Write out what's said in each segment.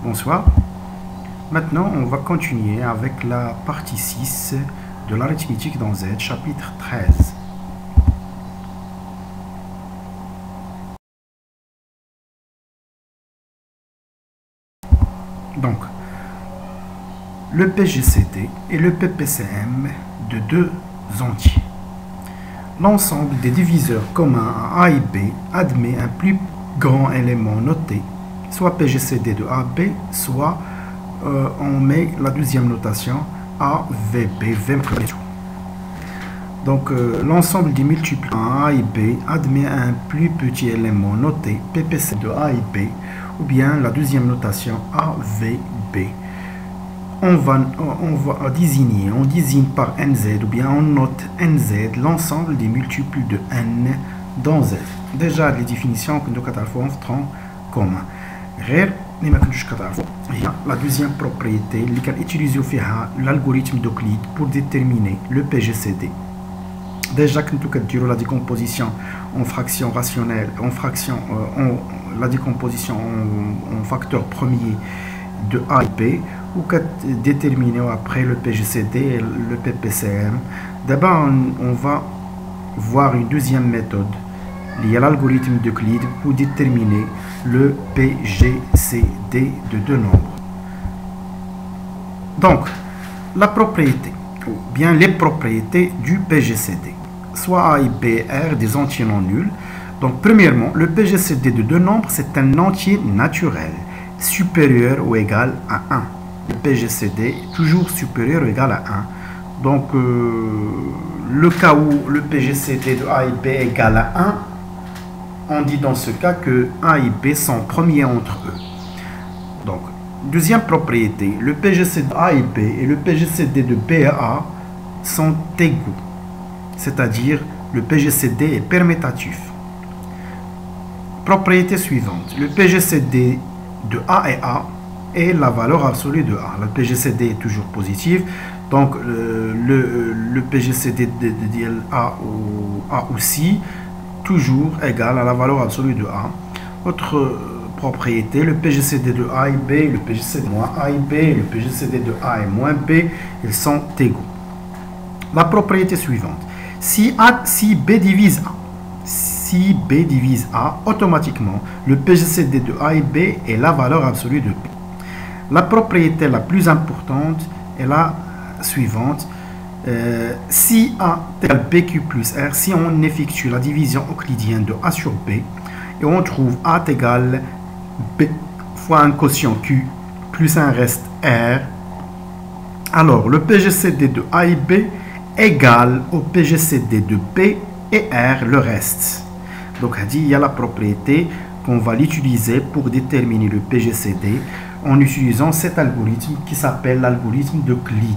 Bonsoir. Maintenant, on va continuer avec la partie 6 de l'arithmétique dans Z, chapitre 13. Donc, le PGCD et le PPCM de deux entiers. L'ensemble des diviseurs communs à A et B admet un plus grand élément noté, soit PGCD de AB, soit on met la deuxième notation AVB, 20 premiers jours. Donc l'ensemble des multiples A et B admet un plus petit élément noté PPC de A et B, ou bien la deuxième notation AVB. On va désigner, on désigne par NZ ou bien on note NZ l'ensemble des multiples de N dans Z. Déjà les définitions que nous avons commun. La deuxième propriété qui utilise l'algorithme d'Euclide pour déterminer le PGCD. Déjà que nous avons la décomposition en fraction rationnelle, la décomposition en facteur premier de A et B, ou que déterminer après le PGCD et le PPCM. D'abord, on va voir une deuxième méthode liée à l'algorithme d'Euclide pour déterminer le PGCD de deux nombres. Donc, la propriété, ou bien les propriétés du PGCD, soit A et B, R, des entiers non nuls. Donc, premièrement, le PGCD de deux nombres, c'est un entier naturel, supérieur ou égal à 1. Le PGCD est toujours supérieur ou égal à 1. Donc, le cas où le PGCD de A et B est égal à 1, on dit dans ce cas que A et B sont premiers entre eux. Donc, deuxième propriété, le PGCD de A et B et le PGCD de B et A sont égaux. C'est-à-dire, le PGCD est permutatif. Propriété suivante, le PGCD de A et A est la valeur absolue de A. Le PGCD est toujours positif, donc le PGCD de A ou C toujours égal à la valeur absolue de A. Autre propriété, le PGCD de A et B, le PGCD de moins A et B, le PGCD de A et moins B, ils sont égaux. La propriété suivante, si B divise A, si B divise A, automatiquement, le PGCD de A et B est la valeur absolue de B. La propriété la plus importante est la suivante. Si A égale BQ plus R, si on effectue la division euclidienne de A sur B, et on trouve A égale B fois un quotient Q plus un reste R, alors le PGCD de A et B égale au PGCD de B et R le reste. Donc il y a la propriété qu'on va l'utiliser pour déterminer le PGCD en utilisant cet algorithme qui s'appelle l'algorithme d'Euclide.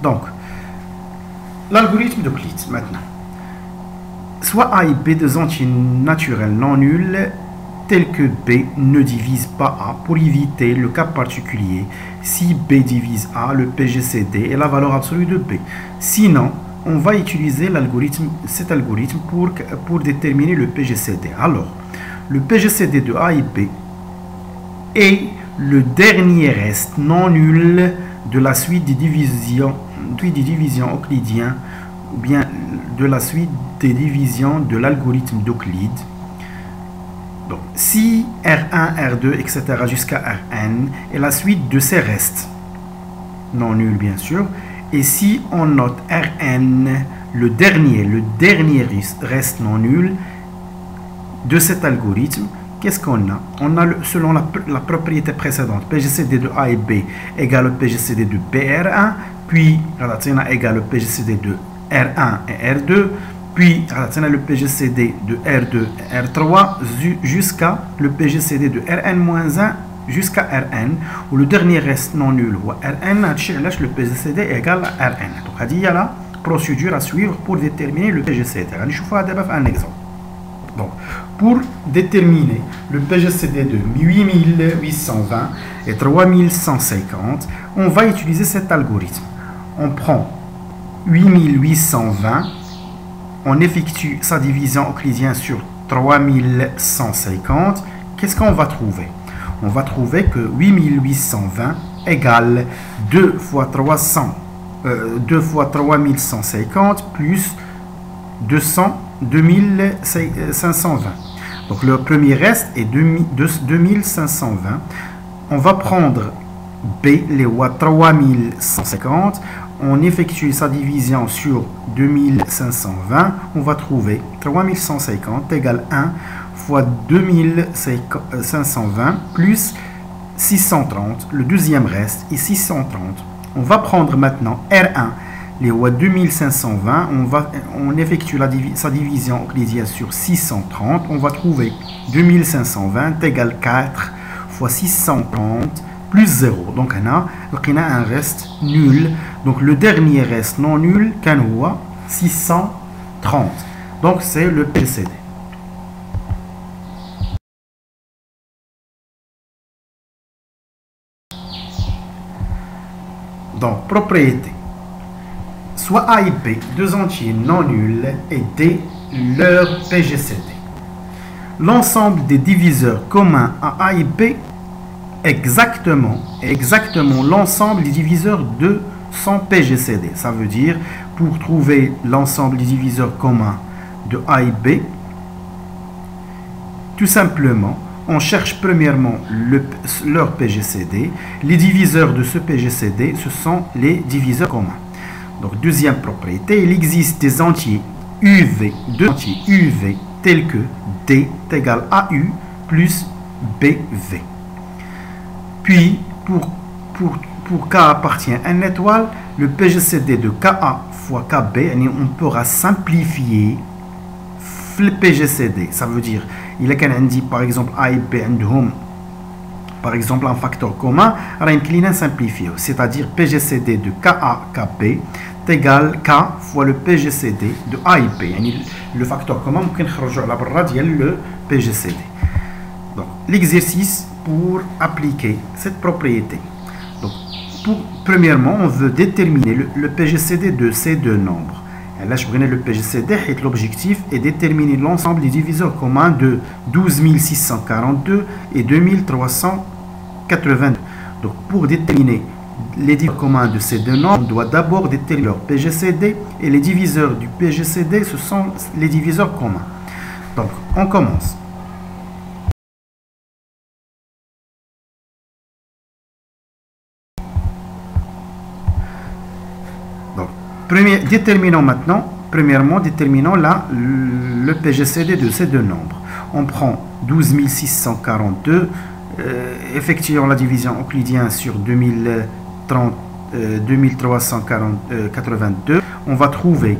Donc, l'algorithme d'Euclide maintenant. Soit A et B deux entiers naturels non nuls tels que B ne divise pas A pour éviter le cas particulier si B divise A, le PGCD est la valeur absolue de B. Sinon, on va utiliser cet algorithme pour déterminer le PGCD. Alors, le PGCD de A et B est le dernier reste non nul de la suite des divisions euclidiennes ou bien de la suite des divisions de l'algorithme d'Euclide. Donc, si R1, R2, etc. jusqu'à Rn est la suite de ces restes non nuls, bien sûr. Et si on note Rn, le dernier reste non nul de cet algorithme, qu'est-ce qu'on a? On a, selon la propriété précédente, PGCD de A et B égale au PGCD de BR1, puis on a égal au PGCD de R1 et R2, puis on a le PGCD de R2 et R3 jusqu'à le PGCD de Rn-1 jusqu'à Rn, où le dernier reste non nul ou Rn, le PGCD est égal à Rn. Donc, il y a la procédure à suivre pour déterminer le PGCD. On va voir un exemple. Donc, pour déterminer le PGCD de 8820 et 3150, on va utiliser cet algorithme. On prend 8820 on effectue sa division euclidienne sur 3150. Qu'est-ce qu'on va trouver? On va trouver que 8820 égale 2 fois 3150 plus 2520. Donc le premier reste est 2520. On va prendre B, les watts 3150. On effectue sa division sur 2520. On va trouver 3150 égale 1 fois 2520 plus 630. Le deuxième reste est 630. On va prendre maintenant R1, les watts 2520. On effectue sa division euclidienne sur 630. On va trouver 2520 égale 4 fois 630 plus 0. Donc on a un reste nul. Donc le dernier reste non nul, 630. Donc c'est le PGCD. Donc propriété. Soit A et B, deux entiers non nuls, et D, leur PGCD. L'ensemble des diviseurs communs à A et B exactement l'ensemble des diviseurs de son PGCD. Ça veut dire, pour trouver l'ensemble des diviseurs communs de A et B, tout simplement, on cherche premièrement leur PGCD. Les diviseurs de ce PGCD, ce sont les diviseurs communs. Donc, deuxième propriété, il existe des entiers UV, deux entiers UV tels que D est égal à AU plus BV. Puis, pour K appartient à une étoile, le PGCD de KA fois KB, on pourra simplifier le PGCD. Ça veut dire, il y a par exemple A et B, par exemple un facteur commun, on simplifier. C'est-à-dire PGCD de KA KB est égal K fois le PGCD de A et B. Le facteur commun, on peut le PGCD. Donc, l'exercice pour appliquer cette propriété. Donc, premièrement, on veut déterminer le PGCD de ces deux nombres. Et là, je prenais le PGCD et l'objectif est déterminer l'ensemble des diviseurs communs de 12642 et 2382. Donc, pour déterminer les diviseurs communs de ces deux nombres, on doit d'abord déterminer leur PGCD, et les diviseurs du PGCD, ce sont les diviseurs communs. Donc, on commence. Premièrement, déterminons le PGCD de ces deux nombres. On prend 12642, effectuons la division euclidienne sur 2382. On va trouver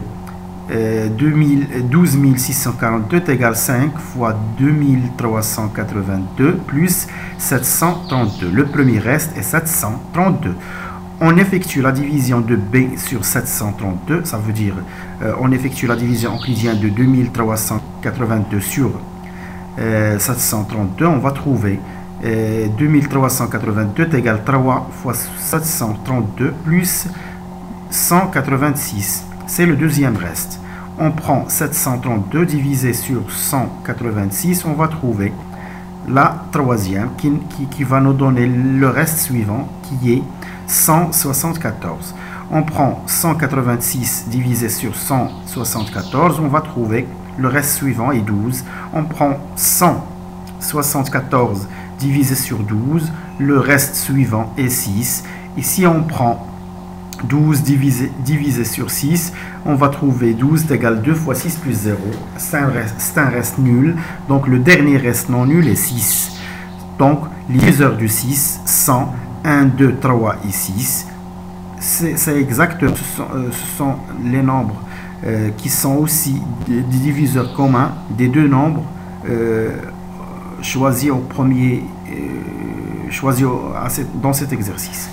12642 égale 5 fois 2382 plus 732. Le premier reste est 732. On effectue la division de B sur 732, ça veut dire on effectue la division euclidienne de 2382 sur 732. On va trouver 2382 égale 3 fois 732 plus 186. C'est le deuxième reste. On prend 732 divisé sur 186, on va trouver la troisième qui va nous donner le reste suivant qui est 174. On prend 186 divisé sur 174, on va trouver le reste suivant est 12. On prend 174 divisé sur 12, le reste suivant est 6. Ici on prend 12 divisé sur 6, on va trouver 12 égale 2 fois 6 plus 0. C'est un reste nul, donc le dernier reste non nul est 6. Donc les diviseurs du 6 sont 1, 2, 3 et 6. C'est exact, ce sont les nombres qui sont aussi des diviseurs communs des deux nombres choisis dans cet exercice.